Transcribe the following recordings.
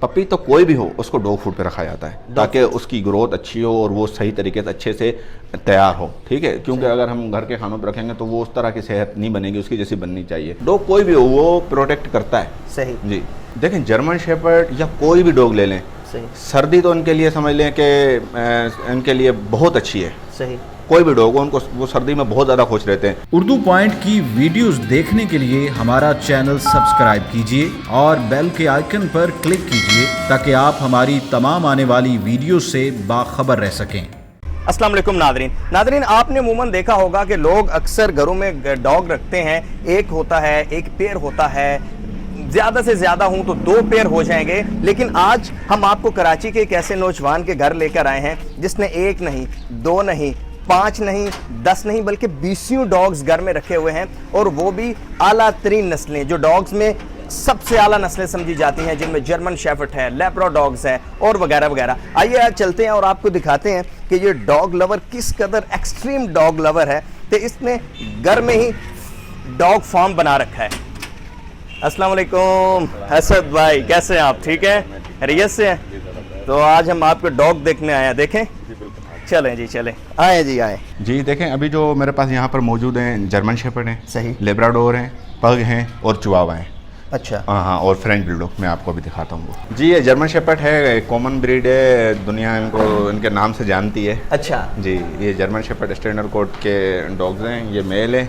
Puppy तो कोई भी हो उसको डॉग फूड पे रखा जाता है ताकि उसकी ग्रोथ अच्छी हो और वो सही तरीके से अच्छे से तैयार हो, ठीक है। क्योंकि अगर हम घर के खानों पर रखेंगे तो वो उस तरह की सेहत नहीं बनेगी उसकी जैसी बननी चाहिए। डॉग कोई भी हो वो प्रोटेक्ट करता है। सही जी देखें, जर्मन शेपर्ड या कोई भी डॉग ले लें, सही, सर्दी तो इनके लिए समझ लें कि इनके लिए बहुत अच्छी है। सही, कोई भी डॉग हो उनको वो सर्दी में बहुत ज़्यादा खुश रहते हैं। उर्दू पॉइंट की वीडियोस देखने के लिए हमारा चैनल सब्सक्राइब कीजिए और बेल के आइकन पर क्लिक कीजिए ताकि आप हमारी तमाम आने वाली वीडियो से बाखबर रह सकें। अस्सलाम वालेकुम नादरीन, आपने अमूमन देखा होगा कि लोग अक्सर घरों में डॉग रखते हैं। एक होता है, एक पेयर होता है, ज़्यादा से ज़्यादा हूं तो 2 पेयर हो जाएंगे। लेकिन आज हम आपको कराची के एक ऐसे नौजवान के घर लेकर आए हैं जिसने 1 नहीं, 2 नहीं, 5 नहीं, 10 नहीं बल्कि 20 डॉग्स घर में रखे हुए हैं, और वो भी आला तरीन नस्लें, जो डॉग्स में सबसे आला नस्लें समझी जाती हैं, जिनमें जर्मन शेफर्ड है, लैब्राडॉग्स है और वगैरह वगैरह। आइए आज चलते हैं और आपको दिखाते हैं कि ये डॉग लवर किस कदर एक्सट्रीम डॉग लवर है कि इसने घर में ही डॉग फार्म बना रखा है। अस्सलाम वालेकुम असद भाई, कैसे हैं आप? ठीक है, खैरियत से हैं? तो आज हम आपको डॉग देखने आए हैं, देखें। चलें जी, चलें, आए जी, आए जी। देखें, अभी जो मेरे पास यहाँ पर मौजूद हैं जर्मन शेपर्ड हैं, सही, लेब्राडोर हैं, पग हैं और चिवावा हैं। अच्छा, हाँ, और फ्रेंच बुलडॉग मैं आपको अभी दिखाता हूँ। जी, ये जर्मन शेपर्ड है, कॉमन ब्रीड है, दुनिया इनको इनके नाम से जानती है। अच्छा जी, ये जर्मन शेपर्ड स्टैंडर्ड कोड के डॉग्स हैं। ये मेल है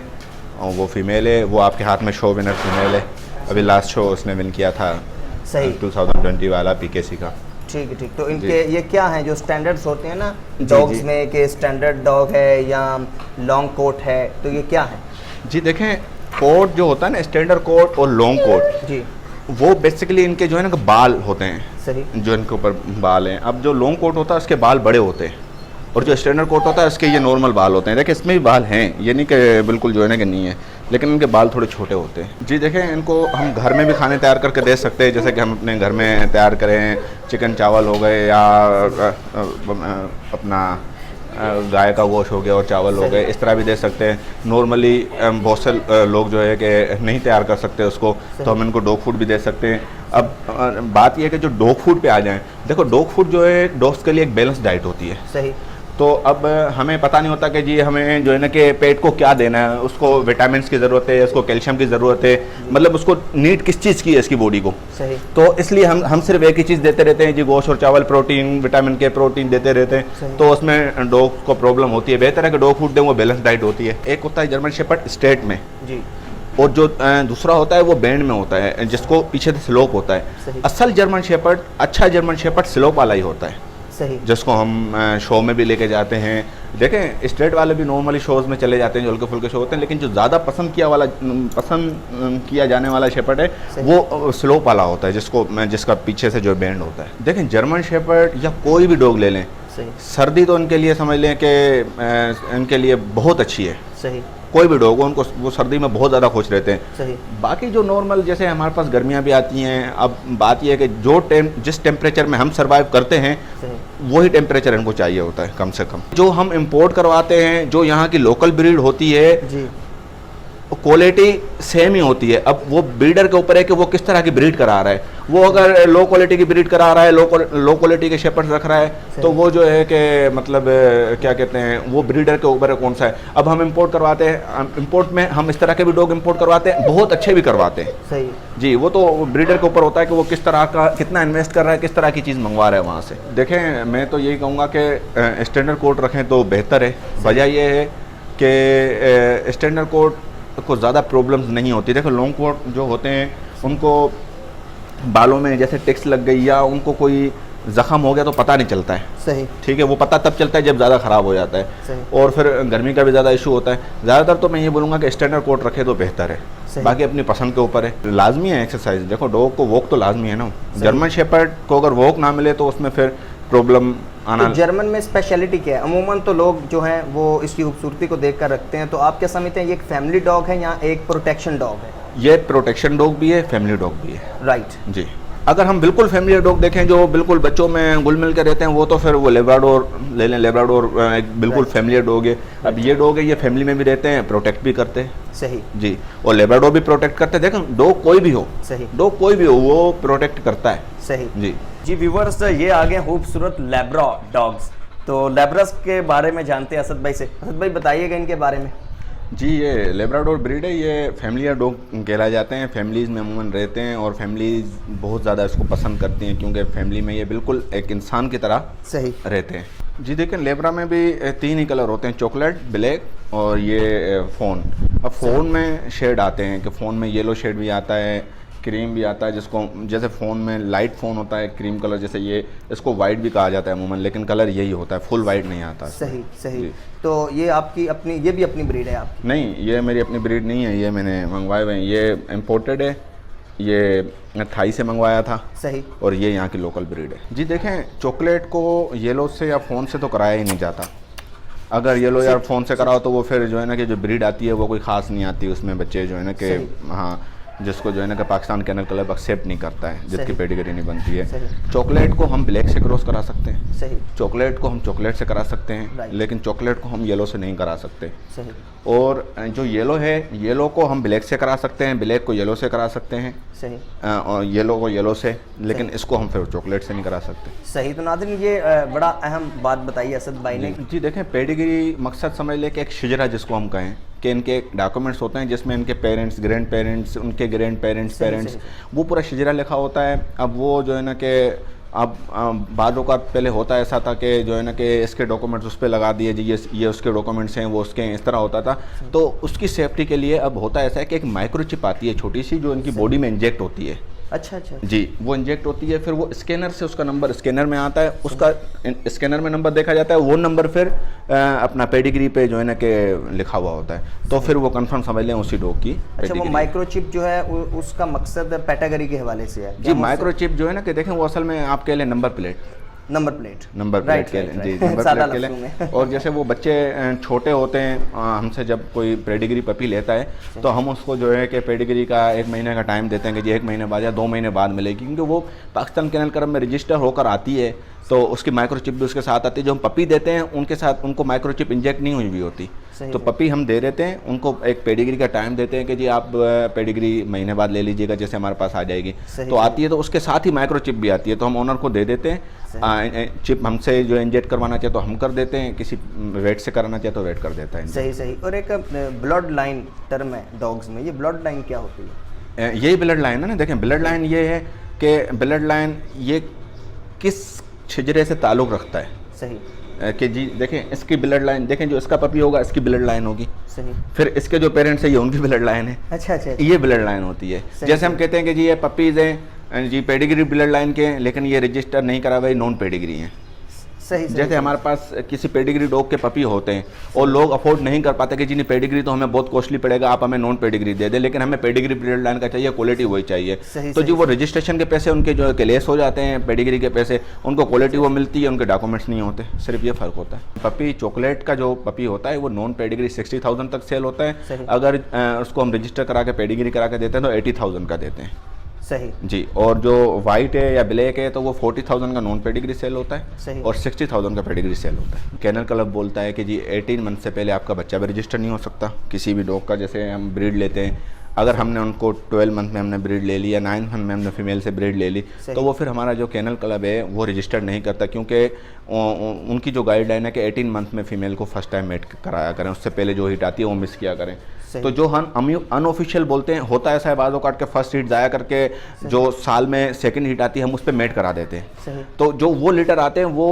और वो फीमेल है। वो आपके हाथ में शो विनर फीमेल है, अभी लास्ट शो उसने विन किया था, सही, 2020 वाला पीकेसी का। ठीक है, ठीक। तो इनके ये क्या हैं जो स्टैंडर्ड्स होते हैं ना डॉग्स में, कि स्टैंडर्ड डॉग है या लॉन्ग कोट है, तो ये क्या है? जी देखें, कोट जो होता है ना, स्टैंडर्ड कोट और लॉन्ग कोट जी, वो बेसिकली इनके जो है ना बाल होते हैं, सही, जो इनके ऊपर बाल हैं। अब जो लॉन्ग कोट होता है उसके बाल बड़े होते हैं और जो स्टैंडर्ड कोट होता है उसके ये नॉर्मल बाल होते हैं। देखिए, इसमें भी बाल हैं, ये नहीं कि बिल्कुल जो है ना कि नहीं है, लेकिन इनके बाल थोड़े छोटे होते हैं। जी देखें, इनको हम घर में भी खाने तैयार करके दे सकते हैं, जैसे कि हम अपने घर में तैयार करें, चिकन चावल हो गए या अपना गाय का गोश्त हो गया और चावल हो गए, इस तरह भी दे सकते हैं। नॉर्मली बहुत से लोग जो है कि नहीं तैयार कर सकते उसको, तो हम इनको डॉग फूड भी दे सकते हैं। अब बात यह है कि जो डॉग फूड पे आ जाएं, देखो डॉग फूड जो है डॉग्स के लिए एक बैलेंस डाइट होती है, सही। तो अब हमें पता नहीं होता कि जी हमें जो है ना कि पेट को क्या देना है, उसको विटामिन्स की ज़रूरत है, उसको कैल्शियम की ज़रूरत है, मतलब उसको नीड किस चीज़ की है इसकी बॉडी को। सही। तो इसलिए हम सिर्फ एक ही चीज़ देते रहते हैं जी, गोश्त और चावल, प्रोटीन, विटामिन के प्रोटीन देते रहते हैं, तो उसमें डॉग को प्रॉब्लम होती है। बेहतर है कि डॉग फूड दें, वो बैलेंस डाइट होती है। एक होता है जर्मन शेपर्ड स्ट्रेट में जी, और जो दूसरा होता है वो बैंड में होता है, जिसको पीछे से स्लोप होता है। असल जर्मन शेपर्ड, अच्छा जर्मन शेपर्ड स्लोप वाला ही होता है, सही, जिसको हम शो में भी लेके जाते हैं। देखें, स्ट्रेट वाले भी नॉर्मली शोज़ में चले जाते हैं, जो हल्के फुल्के शो होते हैं, लेकिन जो ज़्यादा पसंद किया जाने वाला शेपर्ड है वो स्लोप वाला होता है, जिसका पीछे से जो बैंड होता है। देखें, जर्मन शेपर्ड या कोई भी डॉग ले लें, सही, सर्दी तो इनके लिए समझ लें कि इनके लिए बहुत अच्छी है। सही, कोई भी डॉग हो उनको वो सर्दी में बहुत ज़्यादा खुश रहते हैं। सही। बाकी जो नॉर्मल, जैसे हमारे पास गर्मियाँ भी आती हैं, अब बात यह है कि जिस टेम्परेचर में हम सर्वाइव करते हैं वही टेम्परेचर इनको चाहिए होता है कम से कम। जो हम इंपोर्ट करवाते हैं, जो यहाँ की लोकल ब्रीड होती है जी, क्वालिटी सेम ही होती है। अब वो ब्रीडर के ऊपर है कि वो किस तरह की ब्रीड करा रहा है। वो अगर लो क्वालिटी की ब्रीड करा रहा है, लो क्वालिटी के शेपर्ड रख रहा है, तो वो जो है कि मतलब क्या कहते हैं, वो ब्रीडर के ऊपर है कौन सा है। अब हम इंपोर्ट करवाते हैं, इंपोर्ट में हम इस तरह के भी डॉग इंपोर्ट करवाते हैं, बहुत अच्छे भी करवाते हैं। सही जी, वो तो ब्रीडर के ऊपर होता है कि वो किस तरह का, कितना इन्वेस्ट कर रहा है, किस तरह की चीज़ मंगवा रहा है वहाँ से। देखें, मैं तो यही कहूँगा कि स्टैंडर्ड कोट रखें तो बेहतर है। वजह यह है कि स्टैंडर्ड कोट को ज़्यादा प्रॉब्लम्स नहीं होती। देखो, लॉन्ग कोट जो होते हैं उनको बालों में जैसे टिक्स लग गई या उनको कोई ज़ख़म हो गया तो पता नहीं चलता है, सही, ठीक है। वो पता तब चलता है जब ज़्यादा ख़राब हो जाता है, सही। और फिर गर्मी का भी ज़्यादा इशू होता है। ज़्यादातर तो मैं ये बोलूँगा कि स्टैंडर्ड कोट रखे तो बेहतर है। बाकी अपनी पसंद के ऊपर है। लाजमी है एक्सरसाइज। देखो, डॉग को वॉक तो लाजमी है ना। जर्मन शेपर्ड को अगर वॉक ना मिले तो उसमें फिर प्रॉब्लम आना। तो जर्मन में स्पेशलिटी क्या है? अमूमन तो लोग जो हैं वो इसकी खूबसूरती को देखकर रखते हैं, तो आप क्या समझते हैं, ये एक फैमिली डॉग है या एक प्रोटेक्शन डॉग है? ये प्रोटेक्शन डॉग भी है, फैमिली डॉग भी है। राइट जी। अगर हम बिल्कुल फैमिली डॉग देखें जो बिल्कुल बच्चों में घुल मिल के रहते हैं, वो तो फिर वो लेब्राडोर ले लें। लेब्राडोर एक बिल्कुल फैमिली डॉग है। अब ये डॉग है, ये फैमिली में भी रहते हैं, प्रोटेक्ट भी करते हैं। सही जी, और लेब्राडोर भी प्रोटेक्ट करते हैं। देखें डॉग कोई भी हो, सही, डॉग कोई भी हो, वो प्रोटेक्ट करता है। सही जी जी व्यूवर्स, ये आ गए खूबसूरत लैब्रा डॉग्स। तो लैब्रास के बारे में जानते हैं असद भाई से। असद भाई बताइएगा इनके बारे में। जी, ये लेब्राडोर ब्रीड है, ये फैमिली डॉग कहलाए जाते हैं। फैमिलीज़ में अमूमन रहते हैं और फैमिलीज़ बहुत ज़्यादा इसको पसंद करती हैं, क्योंकि फैमिली में ये बिल्कुल एक इंसान की तरह सही रहते हैं। जी देखें, लेब्रा में भी 3 ही कलर होते हैं, चॉकलेट, ब्लैक और ये फ़ोन। अब फ़ोन में शेड आते हैं कि फ़ोन में येलो शेड भी आता है, क्रीम भी आता है, जिसको जैसे फ़ोन में लाइट फ़ोन होता है क्रीम कलर, जैसे ये इसको वाइट भी कहा जाता है अमूमन, लेकिन कलर यही होता है, फुल वाइट नहीं आता। सही सही। तो ये आपकी अपनी, ये भी अपनी ब्रीड है आपकी? नहीं, ये मेरी अपनी ब्रीड नहीं है, ये मैंने मंगवाए हुए हैं। ये इम्पोर्टेड है, ये थाई से मंगवाया था। सही। और ये यहाँ की लोकल ब्रीड है। जी देखें, चॉकलेट को येलो से या फ़ोन से तो कराया ही नहीं जाता। अगर येलो या फ़ोन से कराओ तो वो फिर जो है ना कि जो ब्रीड आती है वो कोई ख़ास नहीं आती, उसमें बच्चे जो है ना कि हाँ, जिसको जो है ना कि पाकिस्तान कैनल क्लब एक्सेप्ट नहीं करता है, जिसकी पेडिग्री नहीं बनती है। चॉकलेट को हम ब्लैक से क्रॉस करा सकते हैं। सही। चॉकलेट को हम चॉकलेट से करा सकते हैं, लेकिन चॉकलेट को हम येलो से नहीं करा सकते। सही। और जो येलो है, येलो को हम ब्लैक से करा सकते हैं, ब्लैक को येलो से करा सकते हैं। सही। और येलो को येलो से, लेकिन इसको हम फिर चॉकलेट से नहीं करा सकते। सही। तो नाज़रीन, ये बड़ा अहम बात बताई असद भाई ने। जी देखें, पेडिग्री मकसद समझ ले कि एक शिजरा जिसको हम कहें कि इनके डॉक्यूमेंट्स होते हैं जिसमें इनके पेरेंट्स, ग्रैंड पेरेंट्स, उनके ग्रैंड पेरेंट्स, वो पूरा शिजरा लिखा होता है। अब वो जो है ना कि अब बाद का पहले होता ऐसा था कि जो है ना कि इसके डॉक्यूमेंट्स उस पर लगा दिए जी, ये उसके डॉक्यूमेंट्स हैं, वो उसके, इस तरह होता था। तो उसकी सेफ्टी के लिए अब होता ऐसा है कि एक माइक्रोचिप आती है छोटी सी, जो इनकी बॉडी में इंजेक्ट होती है। अच्छा अच्छा। जी, वो इंजेक्ट होती है, फिर वो स्कैनर से उसका नंबर स्कैनर में आता है, उसका स्कैनर में नंबर देखा जाता है, वो नंबर फिर अपना पेडिग्री पे जो है ना कि लिखा हुआ होता है। तो फिर वो कंफर्म समझ लें उसी डॉग की। अच्छा, वो माइक्रोचिप जो है उसका मकसद कैटेगरी के हवाले से है? जी, माइक्रोचिप जो है ना कि देखें, वो असल में आप कह लें नंबर प्लेट के लें। जी, नंबर प्लेट के लें। और जैसे वो बच्चे छोटे होते हैं, हमसे जब कोई पेडिग्री पपी लेता है तो हम उसको जो है कि पेडिग्री का 1 महीने का टाइम देते हैं कि जी 1 महीने बाद या 2 महीने बाद मिलेगी, क्योंकि वो पाकिस्तान कैनल क्लब में रजिस्टर होकर आती है। तो उसकी माइक्रोचिप भी उसके साथ आती है। जो हम पपी देते हैं उनके साथ उनको माइक्रोचिप इंजेक्ट नहीं हुई भी होती। तो पपी हम दे देते हैं, उनको एक पेडिग्री का टाइम देते हैं कि जी आप पेडिग्री महीने बाद ले लीजिएगा, जैसे हमारे पास आ जाएगी। तो आती है तो उसके साथ ही माइक्रोचिप भी आती है, तो हम ओनर को दे देते हैं। चिप हमसे जो इंजेक्ट करवाना चाहिए तो हम कर देते हैं, किसी वेट से कराना चाहिए तो वेट कर देता है। सही सही। और एक ब्लड लाइन टर्म है डॉग्स में, ये ब्लड लाइन क्या होती है? यही ब्लड लाइन है ना। देखें, ब्लड लाइन ये है कि ब्लड लाइन ये किस छिजरे से ताल्लुक़ रखता है। सही। कि जी देखें, इसकी ब्लड लाइन देखें, जो इसका पपी होगा इसकी ब्लड लाइन होगी। सही। फिर इसके जो पेरेंट्स है ये उनकी ब्लड लाइन है। अच्छा अच्छा। ये ब्लड लाइन होती है। जैसे हम कहते हैं कि जी ये पपीज़ हैं जी पेडिग्री ब्लड लाइन के हैं, लेकिन ये रजिस्टर नहीं करा हुआ, नॉन पेडिग्री हैं। सही। जैसे हमारे पास किसी पेडिग्री डॉग के पपी होते हैं और लोग अफोर्ड नहीं कर पाते कि जी नहीं, पेडिग्री तो हमें बहुत कॉस्टली पड़ेगा, आप हमें नॉन पेडिग्री दे दें, लेकिन हमें पेडिग्री ब्लड लाइन का चाहिए, क्वालिटी वही चाहिए। तो जी वो रजिस्ट्रेशन के पैसे उनके जो है लेस हो जाते हैं, पेडिग्री के पैसे उनको क्वालिटी वो मिलती है, उनके डॉक्यूमेंट्स नहीं होते, सिर्फ ये फ़र्क होता है। पपी चॉकलेट का जो पपी होता है वो नॉन पेडिग्री 60,000 तक सेल होता है। अगर उसको हम रजिस्टर करा के पेडिग्री करा के देते हैं तो 80,000 का देते हैं। सही। जी, और जो वाइट है या ब्लैक है तो वो 40,000 का नॉन पेडिग्री सेल होता है। सही। और 60,000 का पेडिग्री सेल होता है। कैनल क्लब बोलता है कि जी 18 मंथ से पहले आपका बच्चा भी रजिस्टर नहीं हो सकता किसी भी डॉग का। जैसे हम ब्रीड लेते हैं, अगर हमने उनको 12 मंथ में हमने ब्रीड ले ली या 9 मंथ में हमने फीमेल से ब्रीड ले ली, तो वो फिर हमारा जो कैनल क्लब है वो रजिस्टर्ड नहीं करता, क्योंकि उनकी जो गाइडलाइन है कि 18 मंथ में फ़ीमेल को फर्स्ट टाइम मेट कराया करें, उससे पहले जो हिट आती है वो मिस किया करें। तो जो हम अनऑफिशियल बोलते हैं, होता है ऐसा है बाज़ों काट के फर्स्ट हिट ज़ाया करके जो साल में सेकंड हिट आती है हम उस पर मेट करा देते हैं। तो जो वो लीटर आते हैं वो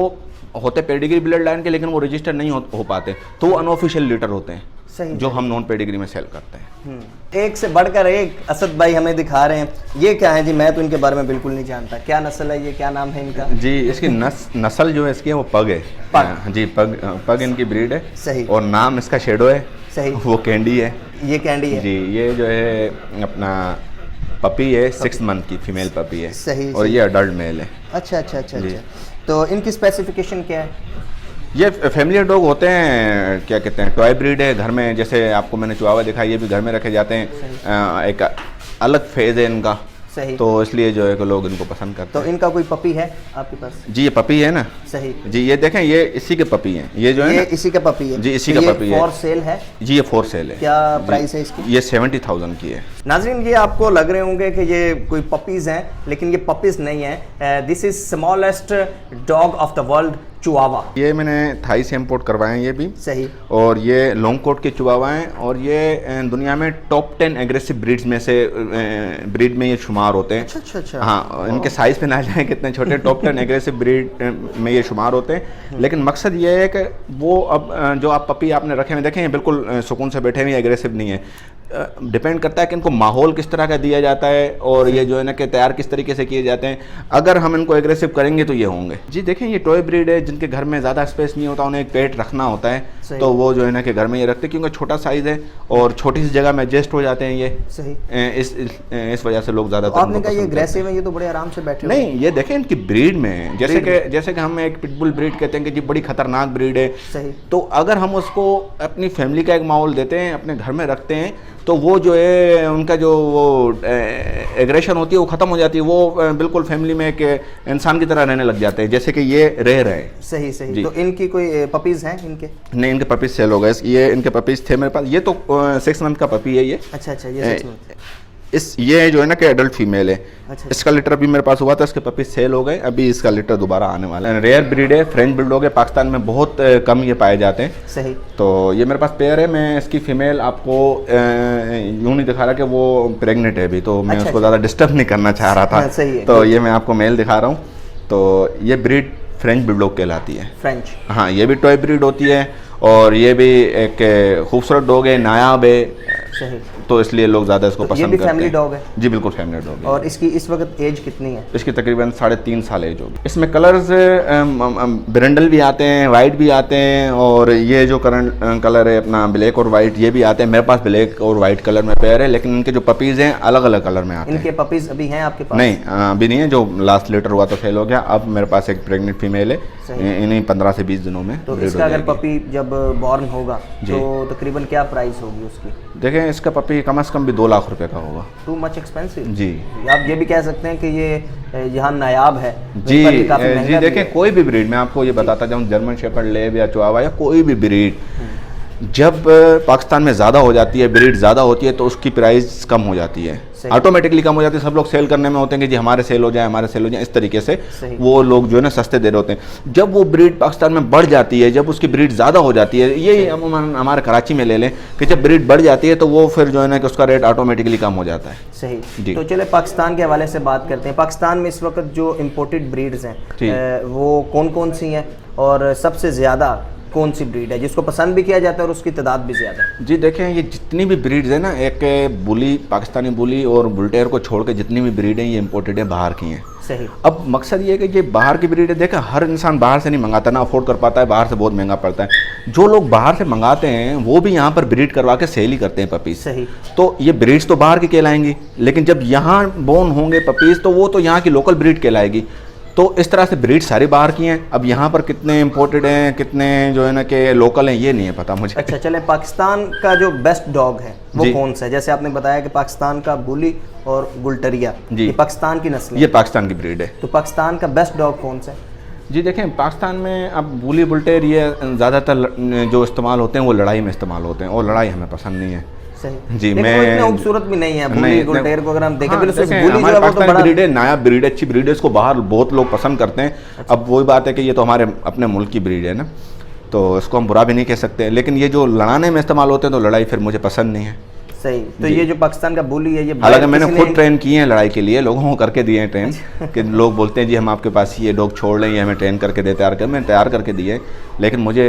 होते पेडिग्री ब्लड लाइन के, लेकिन वो रजिस्टर नहीं हो पाते, तो वो अनऑफिशियल लीटर होते हैं। सही। जो हम नॉन पेडिग्री में सेल करते हैं। एक से बढ़कर एक असद भाई हमें दिखा रहे हैं। ये क्या है जी? मैं तो इनके बारे में बिल्कुल नहीं जानता। क्या नस्ल है ये, क्या नाम है इनका? जी, इसकी नस्ल जो है इसकी है वो पग है। पग। जी, पग इनकी ब्रीड है। सही। और नाम इसका शेडो है। सही। वो कैंडी है। ये कैंडी है जी। ये जो है अपना पपी है, 6 मंथ की फीमेल पपी है। सही। और ये अडल्ट मेल है। अच्छा अच्छा अच्छा अच्छा। तो इनकी स्पेसिफिकेशन क्या है? ये फैमिली डॉग होते हैं, क्या कहते हैं, टॉय ब्रीड है। घर में जैसे आपको मैंने चिवावा दिखाया, ये भी घर में रखे जाते हैं। एक अलग फेज़ है इनका। सही। तो इसलिए जो है कि लोग इनको पसंद करते तो हैं। इनका कोई पपी है आपके पास? जी ये पपी है ना। सही जी ये देखें, ये इसी के पपी हैं, ये जो है ये ना, इसी का पपी है? जी इसी तो का ये पपी है। फॉर सेल है? जी ये फॉर सेल है। क्या जी, प्राइस है इसकी? ये 70,000 की है। नाजरीन ये आपको लग रहे होंगे कि ये कोई पपीज हैं, लेकिन ये पपीज नहीं है। This is smallest dog of the world, Chihuahua. ये मैंने थाई से इंपोर्ट करवाए हैं ये भी। सही। और ये लॉन्ग कोट के चिहुआहुआ हैं, और ये दुनिया में टॉप 10 एग्रेसिव ब्रीड्स में से ब्रीड में ये शुमार होते हैं। अच्छा अच्छा। हाँ, इनके साइज पे ना जाए कितने छोटे, टॉप 10 एग्रेसिव ब्रीड में ये शुमार होते हैं। लेकिन मकसद ये है कि वो अब जो आप पपी आपने रखे हुए देखें, ये बिल्कुल सुकून से बैठे हुए, एग्रेसिव नहीं है। डिपेंड करता है कि इनको माहौल किस तरह का दिया जाता है, और ये जो है ना कि तैयार किस तरीके से किए जाते हैं। अगर हम इनको एग्रेसिव करेंगे तो ये होंगे। जी देखें, ये टॉय ब्रीड है, जिनके घर में ज़्यादा स्पेस नहीं होता, उन्हें एक पेट रखना होता है, तो वो जो है ना कि घर में ये रखते हैं, क्योंकि छोटा साइज़ है और छोटी सी जगह में एडजस्ट हो जाते हैं ये। सही। इस वजह से लोग ज़्यादातर आपने कहा ये एग्रेसिव है, ये तो बड़े आराम से बैठे नहीं, ये देखें इनकी ब्रीड में, जैसे कि हम एक पिटबुल ब्रीड कहते हैं कि जी बड़ी खतरनाक ब्रीड है। सही। तो अगर हम उसको अपनी फैमिली का एक माहौल देते हैं, अपने घर में रखते हैं, तो वो जो है उनका जो वो एग्रेशन होती है वो ख़त्म हो जाती है। वो बिल्कुल फैमिली में एक इंसान की तरह रहने लग जाते हैं, जैसे कि ये रह रहे हैं। सही सही। तो इनकी कोई पपीज़ हैं इनके? नहीं, इनके पपीज़ सेल हो गए। ये इनके पपीज़ थे मेरे पास। ये तो 6 मंथ का पपी है ये। अच्छा अच्छा, ये 6 मंथ। ये जो है ना कि एडल्ट फीमेल है। अच्छा। इसका लिटर अभी मेरे पास हुआ था, इसके पपी सेल हो गए, अभी इसका लिटर दोबारा आने वाला है। रेयर ब्रीड है, फ्रेंच बुलडॉग है, पाकिस्तान में बहुत कम ये पाए जाते हैं। सही। तो ये मेरे पास पेयर है। मैं इसकी फीमेल आपको यूँ नहीं दिखा रहा कि वो प्रेग्नेंट है अभी, तो मैं उसको ज़्यादा डिस्टर्ब नहीं करना चाह रहा था। हाँ, सही है। तो ये मैं आपको मेल दिखा रहा हूँ। तो ये ब्रीड फ्रेंच बुलडॉग कहलाती है। फ्रेंच? हाँ, ये भी टॉय ब्रीड होती है, और ये भी एक खूबसूरत डॉग है, नायाब है। सही। तो इसलिए लोग ज़्यादा इसको पसंद करते हैं। ये भी फैमिली डॉग है? जी बिल्कुल फैमिली डॉग है। और इसकी इस वक्त एज कितनी है? इसकी तकरीबन 3.5 साल एज होगी। इसमें कलर्स ब्रिंडल भी आते हैं, वाइट भी आते हैं, और ये जो करंट कलर है अपना ब्लैक और वाइट, ये भी आते हैं। मेरे पास ब्लैक और वाइट कलर में पेयर है, लेकिन इनके जो पपीज़ हैं अलग अलग कलर में आते हैं। इनके पपीज़ अभी हैं आपके पास? नहीं, अभी नहीं है। जो लास्ट लीटर हुआ तो फेल हो गया। अब मेरे पास एक प्रेग्नेंट फीमेल है, इन्हीं 15 से 20 दिनों में। तो इसका अगर पपी जब बॉर्न होगा तो तकरीबन क्या प्राइस होगी उसकी? देखें, इसका पपी कम से कम भी 2 लाख रुपए का होगा। Too much expensive? जी। आप ये भी कह सकते हैं कि ये यहाँ नायाब है जी। जी देखें, कोई भी ब्रीड, मैं आपको ये बताता जाऊँ, जर्मन शेफर्ड लेब या चिहुआहुआ या कोई भी ब्रीड जब पाकिस्तान में ज़्यादा हो जाती है, ब्रीड ज़्यादा होती है, तो उसकी प्राइस कम हो जाती है, ऑटोमेटिकली कम हो जाती है। सब लोग सेल करने में होते हैं कि जी हमारे सेल हो जाए, हमारे सेल हो जाए, इस तरीके से वो लोग जो है ना सस्ते दे रहे होते हैं। जब वो ब्रीड पाकिस्तान में बढ़ जाती है, जब उसकी ब्रीड ज़्यादा हो जाती है, ये हमारे कराची में ले लें कि जब ब्रीड बढ़ जाती है तो वो फिर जो है ना कि उसका रेट ऑटोमेटिकली कम हो जाता है। सही। तो चले पाकिस्तान के हवाले से बात करते हैं। पाकिस्तान में इस वक्त जो इम्पोर्टेड ब्रीड्स हैं वो कौन कौन सी हैं, और सबसे ज़्यादा कौन सी ब्रीड है जिसको पसंद भी किया जाता है और उसकी तादाद भी ज़्यादा है? जी देखें, ये जितनी भी ब्रीड्स है ना, एक बुली, पाकिस्तानी बुली और बुलटेयर को छोड़ के जितनी भी ब्रीड हैं ये इम्पोर्टेड है, बाहर की हैं। सही। अब मकसद ये है कि ये बाहर की ब्रीड है। देखें, हर इंसान बाहर से नहीं मंगाता, ना अफोर्ड कर पाता है, बाहर से बहुत महंगा पड़ता है। जो लोग बाहर से मंगाते हैं वो भी यहाँ पर ब्रीड करवा के सेल ही करते हैं पपीज़। सही। तो ये ब्रीड्स तो बाहर की कहलाएंगी, लेकिन जब यहाँ बोर्न होंगे पपीज़ तो वो तो यहाँ की लोकल ब्रीड कहलाएगी। तो इस तरह से ब्रीड सारी बाहर की हैं। अब यहाँ पर कितने इंपोर्टेड हैं, कितने जो है ना कि लोकल हैं, ये नहीं है पता मुझे। अच्छा, चले पाकिस्तान का जो बेस्ट डॉग है वो कौन सा है? जैसे आपने बताया कि पाकिस्तान का बुली और गुलटरिया, ये पाकिस्तान की नस्ल है? ये पाकिस्तान की ब्रीड है। तो पाकिस्तान का बेस्ट डॉग कौन सा है? जी देखें, पाकिस्तान में अब बुली बुलटेर ये ज़्यादातर जो इस्तेमाल होते हैं वो लड़ाई में इस्तेमाल होते हैं, और लड़ाई हमें पसंद नहीं है। जी। मैं इतना खूबसूरत भी नहीं है बुली गुलटेर को, अगर हम देखें बुली जो है वो तो बड़ा ब्रीड है, नया ब्रीड है, अच्छी ब्रीड है, इसको बाहर बहुत लोग पसंद करते हैं। अच्छा। अब वही बात है कि ये तो हमारे अपने मुल्क की ब्रीड है ना, तो इसको हम बुरा भी नहीं कह सकते। लेकिन ये जो लड़ाने में इस्तेमाल होते हैं तो लड़ाई फिर मुझे पसंद नहीं है। सही। तो ये जो पाकिस्तान का बुली है, ये हालांकि मैंने खुद ट्रेन किए हैं लड़ाई के लिए, लोगों को करके दिए हैं ट्रेन कि लोग बोलते हैं जी हम आपके पास ये डॉग छोड़ लें, ये हमें ट्रेन करके दे, तैयार कर, मैंने तैयार करके दिए। लेकिन मुझे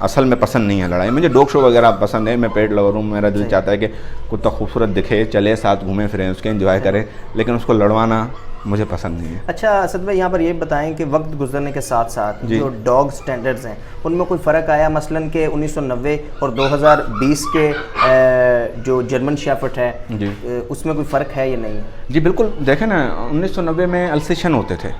असल में पसंद नहीं है लड़ाई। मुझे डॉग शो वगैरह पसंद है, मैं पेट लवर हूँ, मेरा दिल चाहता है कि कुत्ता खूबसूरत दिखे, चले साथ घूमें फिरें, उसके एंजॉय करें, लेकिन उसको लड़वाना मुझे पसंद नहीं है। अच्छा असद भाई, यहाँ पर ये बताएं कि वक्त गुजरने के साथ साथ जो डॉग स्टैंडर्ड्स हैं उनमें कोई फ़र्क आया? मसलन के 1990 और 2020 के जो जर्मन शेफर्ड है उसमें कोई फ़र्क है या नहीं? जी बिल्कुल। देखें ना, 1990 में अल्सेशन होते थे,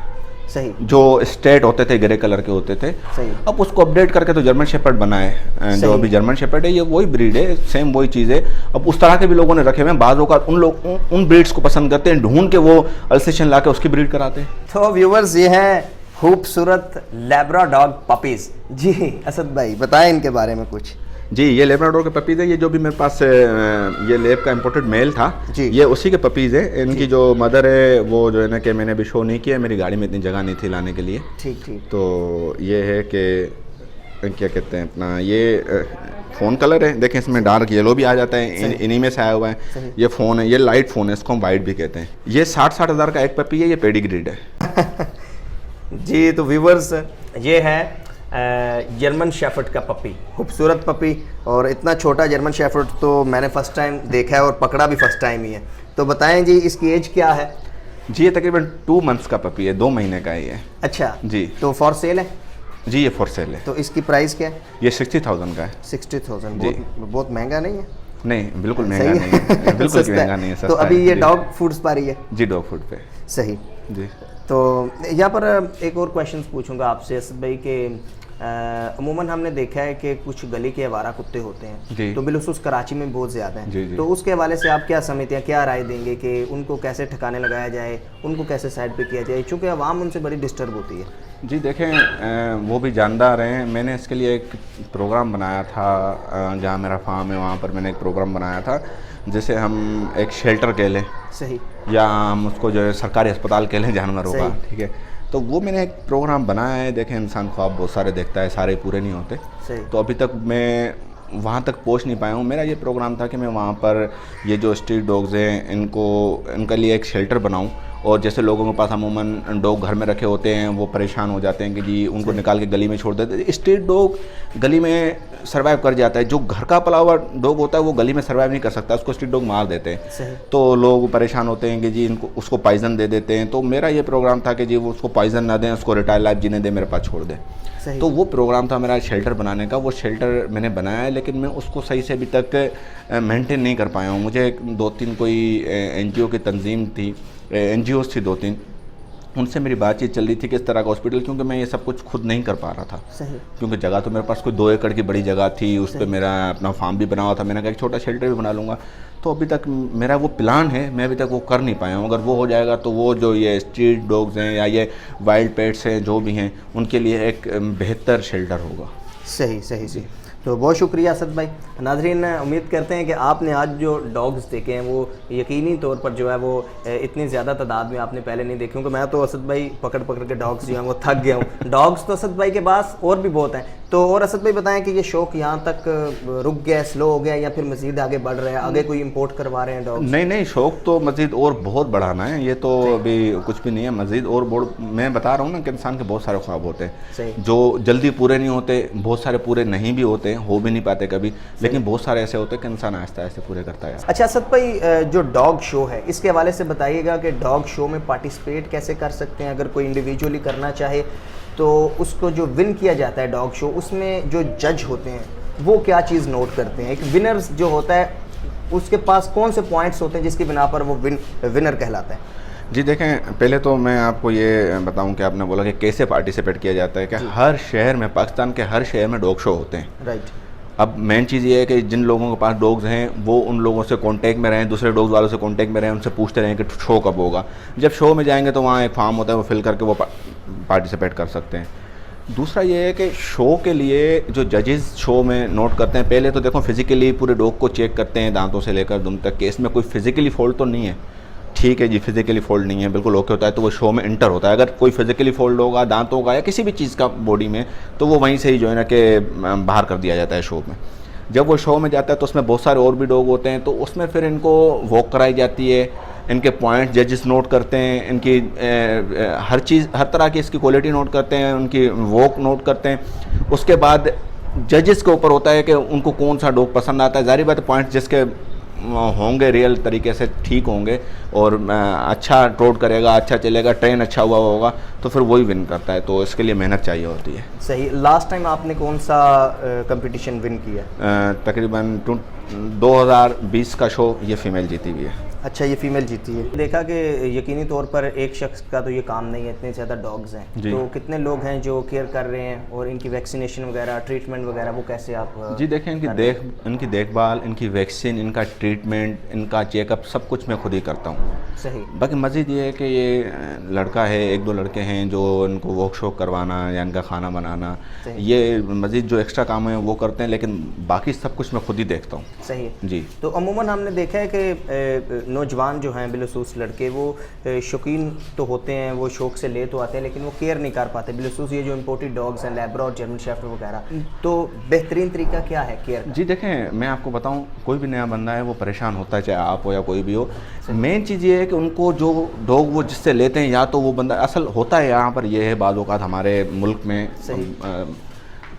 सही। जो स्टेट होते थे ग्रे कलर के होते थे, सही। अब उसको अपडेट करके तो जर्मन शेपर्ड बनाए। जो अभी जर्मन शेपर्ड है ये वही ब्रीड है, सेम वही चीज़ है। अब उस तरह के भी लोगों ने रखे हुए हैं। बाज़ों का उन लोग उन ब्रीड्स को पसंद करते हैं, ढूंढ के वो अल्सेशियन ला के उसकी ब्रीड कराते हैं। तो व्यूवर्स ये हैं खूबसूरत लैब्राडॉग पपीज। जी असद भाई बताएं इनके बारे में कुछ। जी ये लेब्राडोर के पपीज़ है। ये जो भी मेरे पास ये लेब का इम्पोर्टेड मेल था जी। ये उसी के पपीज़ है। इनकी जो मदर है वो जो है ना कि मैंने अभी शो नहीं किया, मेरी गाड़ी में इतनी जगह नहीं थी लाने के लिए। ठीक ठीक। तो ये है कि क्या कहते हैं अपना ये फ़ोन कलर है, देखें इसमें डार्क येलो भी आ जाता है, इन्हीं में से आया हुआ है। ये फ़ोन है, ये लाइट फ़ोन है, इसको हम वाइट भी कहते हैं। ये 60-60 हज़ार का एक पपी है, ये पेडिग्रीड है। जी तो व्यूवर्स ये है जर्मन शेफर्ड का पपी, खूबसूरत पपी। और इतना छोटा जर्मन शेफर्ड तो मैंने फ़र्स्ट टाइम देखा है और पकड़ा भी फ़र्स्ट टाइम ही है। तो बताएं जी इसकी एज क्या है। जी ये तकरीबन 2 मंथ्स का पपी है, 2 महीने का ही है। अच्छा जी। तो फॉर सेल है। जी ये फॉर सेल है। तो इसकी प्राइस क्या है। ये 60,000 का है। 60,000 जी। बहुत महंगा नहीं है। नहीं बिल्कुल महंगा सही नहीं है, बिल्कुल सस्ता महंगा नहीं है, तो सस्ता अभी है। ये जी। डॉग फूड्स पा रही है। जी डॉग फूड पे। सही। जी तो यहाँ पर एक और क्वेश्चन पूछूंगा आपसे असद भाई के अमूमन हमने देखा है कि कुछ गली के आवारा कुत्ते होते हैं जी। तो बिलखुसूस कराची में बहुत ज़्यादा हैं। जी, जी। तो उसके हवाले से आप क्या समझते हैं, क्या राय देंगे कि उनको कैसे ठिकाने लगाया जाए, उनको कैसे साइड पे किया जाए, क्योंकि आवाम उनसे बड़ी डिस्टर्ब होती है। जी देखें वो भी जानदार हैं। मैंने इसके लिए एक प्रोग्राम बनाया था, जहाँ मेरा फार्म है वहाँ पर मैंने एक प्रोग्राम बनाया था जिसे हम एक शेल्टर कह लें सही। या हम उसको जो है सरकारी अस्पताल कह लें जानवरों का, सही। ठीक है। तो वो मैंने एक प्रोग्राम बनाया है। देखें इंसान ख्वाब बहुत सारे देखता है, सारे पूरे नहीं होते। सही। तो अभी तक मैं वहाँ तक पहुँच नहीं पाया हूँ। मेरा ये प्रोग्राम था कि मैं वहाँ पर ये जो स्ट्रीट डॉग्स हैं इनके लिए एक शेल्टर बनाऊँ। और जैसे लोगों के पास अमूमन डॉग घर में रखे होते हैं, वो परेशान हो जाते हैं कि जी उनको निकाल के गली में छोड़ देते हैं। स्ट्रीट डॉग गली में सर्वाइव कर जाता है। जो घर का पला हुआ डॉग होता है वो गली में सर्वाइव नहीं कर सकता, उसको स्ट्रीट डॉग मार देते हैं। सही। तो लोग परेशान होते हैं कि जी इनको उसको पॉइजन दे देते हैं। तो मेरा ये प्रोग्राम था कि जी वो उसको पॉइजन ना दें, उसको रिटायर लाइफ जीने दें, मेरे पास छोड़ दें। सही। तो वो प्रोग्राम था मेरा शेल्टर बनाने का। वो शेल्टर मैंने बनाया है लेकिन मैं उसको सही से अभी तक मेंटेन नहीं कर पाया हूँ। मुझे 2-3 कोई NGO की तंजीम थी, NGOs थी 2-3, उनसे मेरी बातचीत चल रही थी कि इस तरह का हॉस्पिटल, क्योंकि मैं ये सब कुछ खुद नहीं कर पा रहा था। सही। क्योंकि जगह तो मेरे पास कोई 2 एकड़ की बड़ी जगह थी, उस पर मेरा अपना फार्म भी बना हुआ था। मैंने कहा एक छोटा शेल्टर भी बना लूँगा। तो अभी तक मेरा वो प्लान है, मैं अभी तक वो कर नहीं पाया हूँ। अगर वो हो जाएगा तो वो जो ये स्ट्रीट डॉग्स हैं या ये वाइल्ड पेट्स हैं जो भी हैं उनके लिए एक बेहतर शेल्टर होगा। सही सही सही। तो बहुत शुक्रिया असद भाई। नाज़रीन उम्मीद करते हैं कि आपने आज जो डॉग्स देखे हैं वो यकीनी तौर पर जो है वो इतनी ज़्यादा तादाद में आपने पहले नहीं देखे, क्योंकि मैं तो असद भाई पकड़ पकड़ के डॉग्स जो हैं वो थक गया हूँ। डॉग्स तो असद भाई के पास और भी बहुत हैं। तो और असद भाई बताएं कि ये शौक यहाँ तक रुक गया, स्लो हो गया, या फिर मज़ीद आगे बढ़ रहा है, आगे कोई इंपोर्ट करवा रहे हैं डॉग्स? नहीं शौक तो मज़ीद और बहुत बढ़ाना है, ये तो अभी कुछ भी नहीं है। मज़ीद और मैं बता रहा हूँ ना कि इंसान के बहुत सारे ख्वाब होते हैं जो जल्दी पूरे नहीं होते, बहुत सारे पूरे नहीं भी होते, हो भी नहीं पाते कभी, लेकिन बहुत सारे ऐसे होते हैं कि इंसान आहिस्ता आहिस्ता पूरे करता है। अच्छा असद भाई जो डॉग शो है इसके हवाले से बताइएगा कि डॉग शो में पार्टिसिपेट कैसे कर सकते हैं, अगर कोई इंडिविजुअली करना चाहे तो उसको जो विन किया जाता है डॉग शो, उसमें जो जज होते हैं वो क्या चीज़ नोट करते हैं, एक विनर्स जो होता है उसके पास कौन से पॉइंट्स होते हैं जिसकी बिना पर वो विनर कहलाता है? जी देखें, पहले तो मैं आपको ये बताऊं कि आपने बोला कि कैसे पार्टिसिपेट किया जाता है, कि हर शहर में, पाकिस्तान के हर शहर में डॉग शो होते हैं। राइट। अब मेन चीज़ ये है कि जिन लोगों के पास डॉग्स हैं वो उन लोगों से कांटेक्ट में रहें, दूसरे डॉग्स वालों से कांटेक्ट में रहें, उनसे पूछते रहें कि शो कब होगा। जब शो में जाएंगे तो वहाँ एक फार्म होता है, वो फिल करके वो पार्टिसिपेट कर सकते हैं। दूसरा ये है कि शो के लिए जो जजेस शो में नोट करते हैं, पहले तो देखो फिज़िकली पूरे डॉग को चेक करते हैं दांतों से लेकर दुम तक, कि इसमें कोई फिज़िकली फॉल्ट तो नहीं है। ठीक है जी, फिज़िकली फॉल्ट नहीं है, बिल्कुल ओके होता है, तो वो शो में इंटर होता है। अगर कोई फिज़िकली फॉल्ट होगा दांतों का या किसी भी चीज़ का बॉडी में, तो वो वहीं से ही जो है ना कि बाहर कर दिया जाता है शो में। जब वो शो में जाता है तो उसमें बहुत सारे और भी डॉग होते हैं, तो उसमें फिर इनको वॉक कराई जाती है, इनके पॉइंट जजेस नोट करते हैं, इनकी हर चीज़, हर तरह की इसकी क्वालिटी नोट करते हैं, उनकी वॉक नोट करते हैं। उसके बाद जजेस के ऊपर होता है कि उनको कौन सा डॉग पसंद आता है। जाहिर बात है पॉइंट जिसके होंगे रियल तरीके से ठीक होंगे और अच्छा ट्रोट करेगा, अच्छा चलेगा, ट्रेन अच्छा हुआ होगा, तो फिर वही विन करता है। तो इसके लिए मेहनत चाहिए होती है। सही। लास्ट टाइम आपने कौन सा कंपटीशन विन किया? तकरीबन 2020 का शो ये फीमेल जीती हुई है। अच्छा, ये फीमेल जीती है। देखा कि यकीनी तौर पर एक शख्स का तो ये काम नहीं है, इतने ज़्यादा डॉग्स हैं, जी। तो कितने लोग हैं जो केयर कर रहे हैं और इनकी वैक्सीनेशन वगैरह, ट्रीटमेंट वगैरह वो कैसे आप जी देखें, इनकी देखभाल, इनकी वैक्सीन, इनका ट्रीटमेंट, इनका चेकअप सब कुछ मैं खुद ही करता हूँ। सही। बाकी मज़ीद ये है कि ये लड़का है, एक दो लड़के हैं जो इनको वॉक शॉक करवाना या इनका खाना बनाना, ये मज़ीद जो एक्स्ट्रा काम है वो करते हैं, लेकिन बाकी सब कुछ मैं खुद ही देखता हूँ। सही। जी। तो अमूमन हमने देखा है कि नौजवान जो हैं बिलखसूस लड़के, वो शौकीन तो होते हैं, वो शौक से ले तो आते हैं, लेकिन वो केयर नहीं कर पाते। बिलखसूस ये जो इम्पोर्टेड डॉग्स हैं, लैब्रा और जर्मन शेफर्ड वगैरह, तो बेहतरीन तरीका क्या है केयर का? जी देखें, मैं आपको बताऊं, कोई भी नया बंदा है वो परेशान होता है, चाहे आप हो या कोई भी हो। मेन चीज़ ये है कि उनको जो डॉग वो जिससे लेते हैं, या तो वो बंदा असल होता है, यहाँ पर ये है बाज़ औक़ात हमारे मुल्क में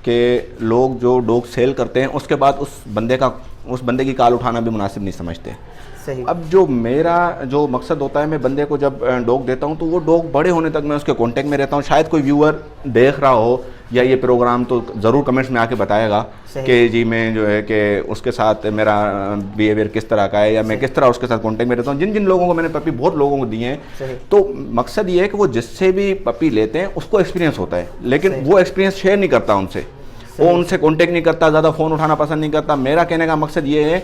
कि लोग जो डॉग सेल करते हैं उसके बाद उस बंदे की कॉल उठाना भी मुनासिब नहीं समझते। सही। अब जो मेरा जो मकसद होता है, मैं बंदे को जब डॉग देता हूँ तो वो डॉग बड़े होने तक मैं उसके कांटेक्ट में रहता हूँ। शायद कोई व्यूअर देख रहा हो या ये प्रोग्राम तो ज़रूर कमेंट्स में आके बताएगा कि जी मैं जो है कि उसके साथ मेरा बिहेवियर किस तरह का है, या मैं किस तरह उसके साथ कांटेक्ट में रहता हूँ। जिन जिन लोगों को मैंने पपी बहुत लोगों को दिए हैं, तो मकसद ये है कि वो जिससे भी पपी लेते हैं उसको एक्सपीरियंस होता है, लेकिन वो एक्सपीरियंस शेयर नहीं करता उनसे, वो उनसे कांटेक्ट नहीं करता, ज़्यादा फ़ोन उठाना पसंद नहीं करता। मेरा कहने का मकसद ये है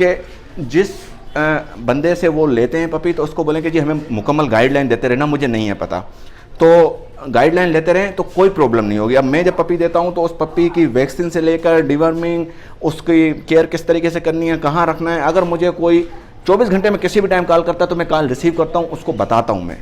कि जिस बंदे से वो लेते हैं पपी, तो उसको बोलें कि जी हमें मुकम्मल गाइडलाइन देते रहना, मुझे नहीं है पता, तो गाइडलाइन लेते रहें तो कोई प्रॉब्लम नहीं होगी। अब मैं जब पपी देता हूं तो उस पपी की वैक्सीन से लेकर डिवर्मिंग, उसकी केयर किस तरीके से करनी है, कहाँ रखना है, अगर मुझे कोई 24 घंटे में किसी भी टाइम कॉल करता है तो मैं कॉल रिसीव करता हूँ, उसको बताता हूँ मैं।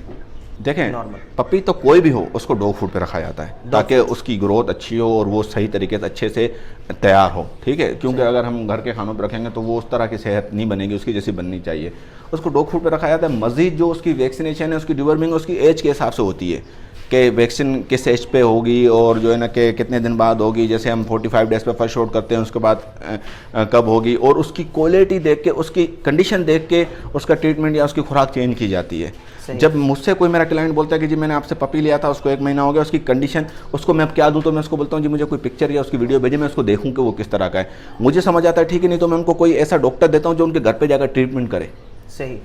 देखें, पपी तो कोई भी हो उसको डॉग फूड पे रखा जाता है ताकि उसकी ग्रोथ अच्छी हो और वो सही तरीके से अच्छे से तैयार हो, ठीक है, क्योंकि अगर हम घर के खानों पे रखेंगे तो वो उस तरह की सेहत नहीं बनेगी उसकी जैसी बननी चाहिए। उसको डॉग फूड पे रखा जाता है। मज़ीद जो उसकी वैक्सीनेशन है, उसकी डिवर्मिंग उसकी एज के हिसाब से होती है कि वैक्सीन किस एज पे होगी और जो है ना कि कितने दिन बाद होगी। जैसे हम 45 डेज़ पे फर्स्ट शॉट करते हैं, उसके बाद कब होगी, और उसकी क्वालिटी देख के, उसकी कंडीशन देख के उसका ट्रीटमेंट या उसकी खुराक चेंज की जाती है। जब मुझसे कोई मेरा क्लाइंट बोलता है कि जी मैंने आपसे पपी लिया था, उसको 1 महीना हो गया, उसकी कंडीशन, उसको मैं अब क्या दूं, तो मैं उसको बोलता हूं जी मुझे कोई पिक्चर या उसकी वीडियो भेजे, मैं उसको देखूं कि वो किस तरह का है। मुझे समझ आता है, ठीक है, नहीं तो मैं उनको कोई ऐसा डॉक्टर देता हूं जो उनके घर पे जाकर ट्रीटमेंट करे। सही।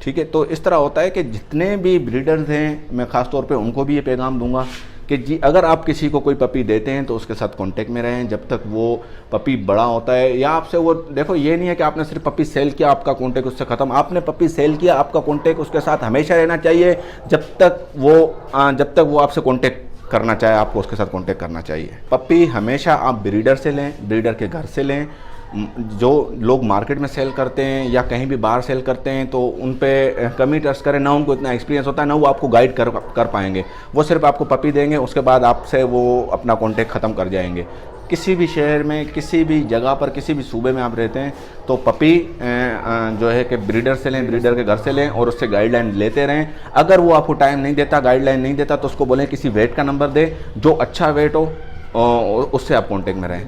ठीक है, तो इस तरह होता है कि जितने भी ब्रीडर्स हैं, मैं ख़ास तौर पे उनको भी ये पैगाम दूंगा कि जी अगर आप किसी को कोई पपी देते हैं तो उसके साथ कांटेक्ट में रहें जब तक वो पपी बड़ा होता है, या आपसे वो देखो, ये नहीं है कि आपने सिर्फ पपी सेल किया आपका कांटेक्ट उससे ख़त्म। आपने पपी सेल किया, आपका कांटेक्ट उसके साथ हमेशा रहना चाहिए जब तक वो आपसे कांटेक्ट करना चाहे, आपको उसके साथ कांटेक्ट करना चाहिए। पपी हमेशा आप ब्रीडर से लें, ब्रीडर के घर से लें। जो लोग मार्केट में सेल करते हैं या कहीं भी बाहर सेल करते हैं तो उन पे कम ही ट्रस्ट करें, ना उनको इतना एक्सपीरियंस होता है, ना वो आपको गाइड कर पाएंगे। वो सिर्फ आपको पपी देंगे, उसके बाद आपसे वो अपना कांटेक्ट ख़त्म कर जाएंगे। किसी भी शहर में, किसी भी जगह पर, किसी भी सूबे में आप रहते हैं तो पपी जो है कि ब्रीडर से लें, ब्रीडर के घर से लें और उससे गाइडलाइन लेते रहें। अगर वो आपको टाइम नहीं देता, गाइडलाइन नहीं देता, तो उसको बोलें किसी वेट का नंबर दे, जो अच्छा वेट हो उससे आप कांटेक्ट में रहें।